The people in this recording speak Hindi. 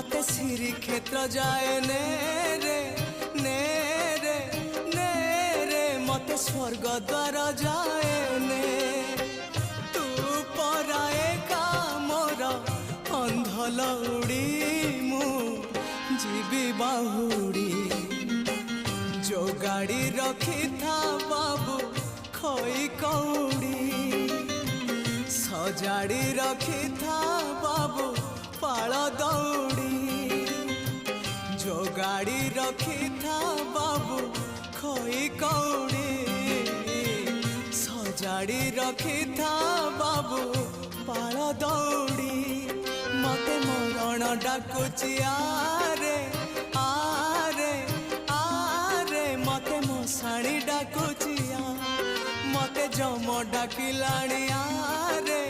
मते श्री क्षेत्र जाए ने रे ने रे ने रे मते स्वर्ग द्वार जाए ने तू पराए का मोर अंधलौड़ी मु जीवी बाहुड़ी जो गाड़ी रखी था बाबू खई कौड़ी सजाड़ी रखी था बाबू पाल दौड़ी जो गाड़ी रखी था बाबू खई कौड़ी सजाड़ी रखी था बाबू पाल दौड़ी मते मरण डाकुची आरे आरे आरे मते मशाणी डाकुची मते जम डाकिलाणी आरे